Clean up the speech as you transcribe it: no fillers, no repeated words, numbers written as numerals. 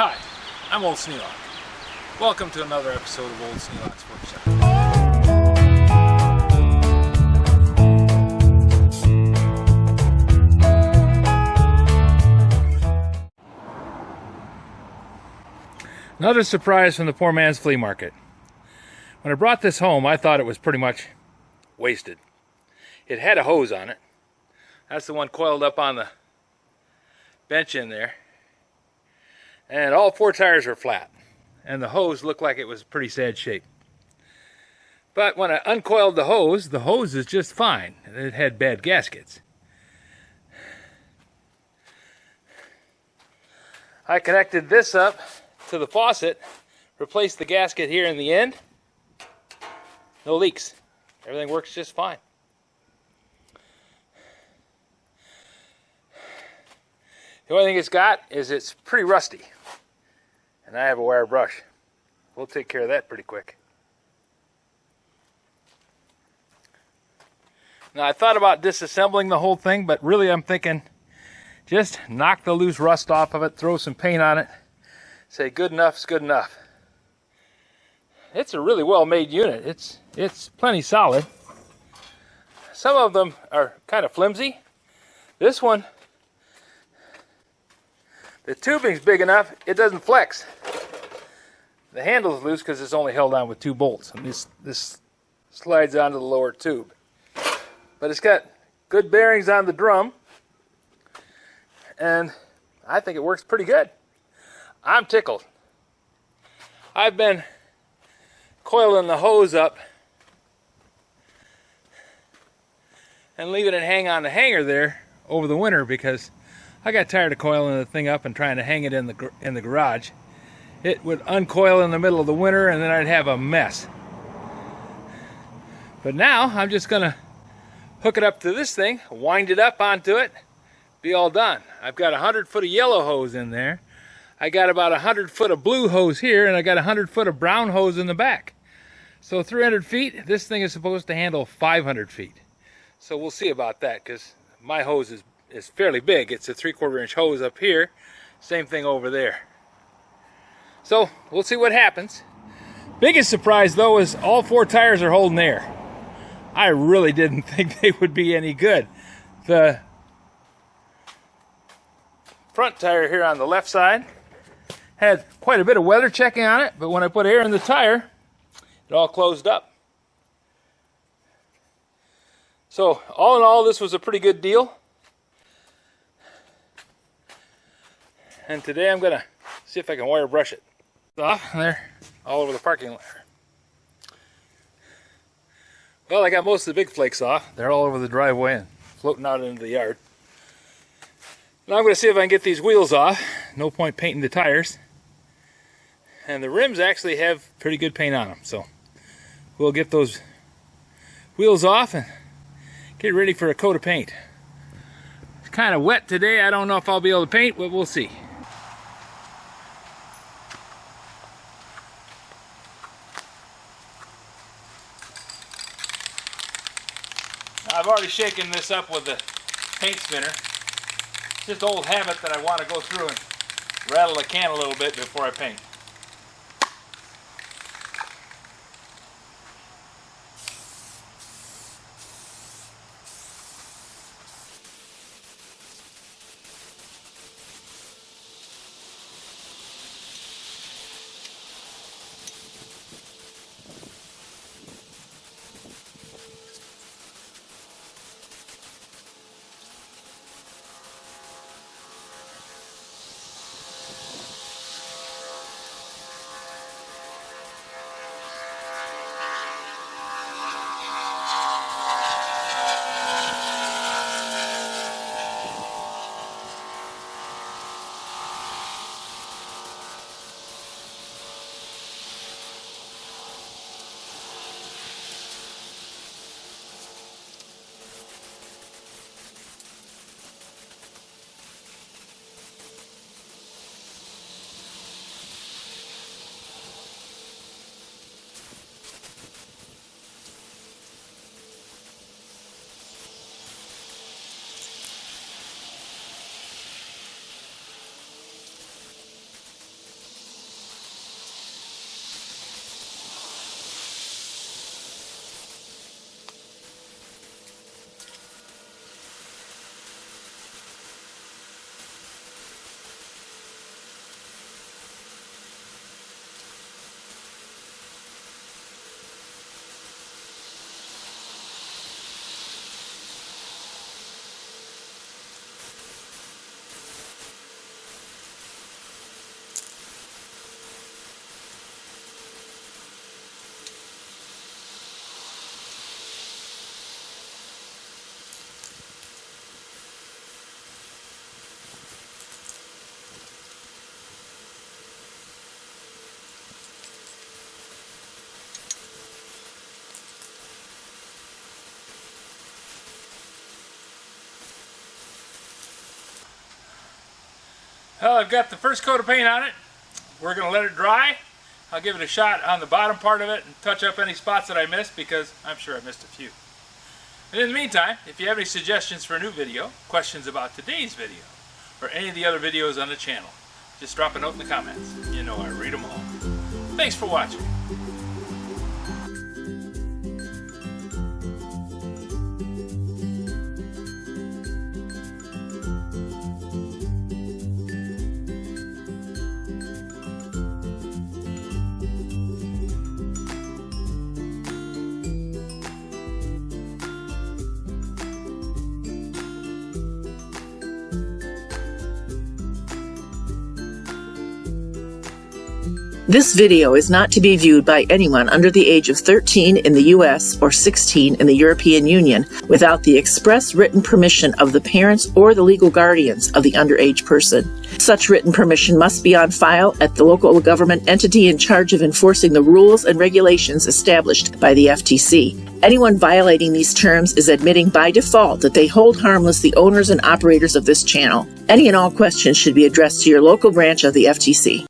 Hi, I'm Old Sneelock. Welcome to another episode of Old Sneelock's Workshop. Another surprise from the poor man's flea market. When I brought this home, I thought it was pretty much wasted. It had a hose on it. That's the one coiled up on the bench in there. And all four tires were flat. And the hose looked like it was pretty sad shape. But when I uncoiled the hose is just fine. It had bad gaskets. I connected this up to the faucet, replaced the gasket here in the end. No leaks. Everything works just fine. The only thing it's got is it's pretty rusty. And I have a wire brush. We'll take care of that pretty quick. Now I thought about disassembling the whole thing, but really I'm thinking just knock the loose rust off of it, throw some paint on it, say good enough's good enough. It's a really well made unit. It's plenty solid. Some of them are kind of flimsy. This one, the tubing's big enough, it doesn't flex. The handle's loose because it's only held on with 2 bolts. And this slides onto the lower tube. But it's got good bearings on the drum. And I think it works pretty good. I'm tickled. I've been coiling the hose up and leaving it hang on the hanger there over the winter because I got tired of coiling the thing up and trying to hang it in the garage. It would uncoil in the middle of the winter and then I'd have a mess. But now I'm just gonna hook it up to this thing, wind it up onto it, be all done. I've got 100 foot of yellow hose in there. I got about 100 foot of blue hose here, and I got 100 foot of brown hose in the back. So 300 feet, this thing is supposed to handle 500 feet. So we'll see about that, because my hose is fairly big. It's a 3/4 inch hose up here. Same thing over there. So we'll see what happens. Biggest surprise though is all 4 tires are holding air. I really didn't think they would be any good. The front tire here on the left side had quite a bit of weather checking on it, but when I put air in the tire, it all closed up. So all in all, this was a pretty good deal. And today I'm gonna see if I can wire brush it. There, all over the parking lot. Well, I got most of the big flakes off. They're all over the driveway and floating out into the yard. Now I'm going to see if I can get these wheels off. No point painting the tires. And the rims actually have pretty good paint on them. So we'll get those wheels off and get ready for a coat of paint. It's kind of wet today. I don't know if I'll be able to paint, but we'll see. I've already shaken this up with the paint spinner. It's just old habit that I want to go through and rattle the can a little bit before I paint. Well, I've got the first coat of paint on it. We're going to let it dry. I'll give it a shot on the bottom part of it and touch up any spots that I missed, because I'm sure I missed a few. And in the meantime, if you have any suggestions for a new video, questions about today's video, or any of the other videos on the channel, just drop a note in the comments. You know I read them all. Thanks for watching. This video is not to be viewed by anyone under the age of 13 in the U.S. or 16 in the European Union without the express written permission of the parents or the legal guardians of the underage person. Such written permission must be on file at the local government entity in charge of enforcing the rules and regulations established by the FTC. Anyone violating these terms is admitting by default that they hold harmless the owners and operators of this channel. Any and all questions should be addressed to your local branch of the FTC.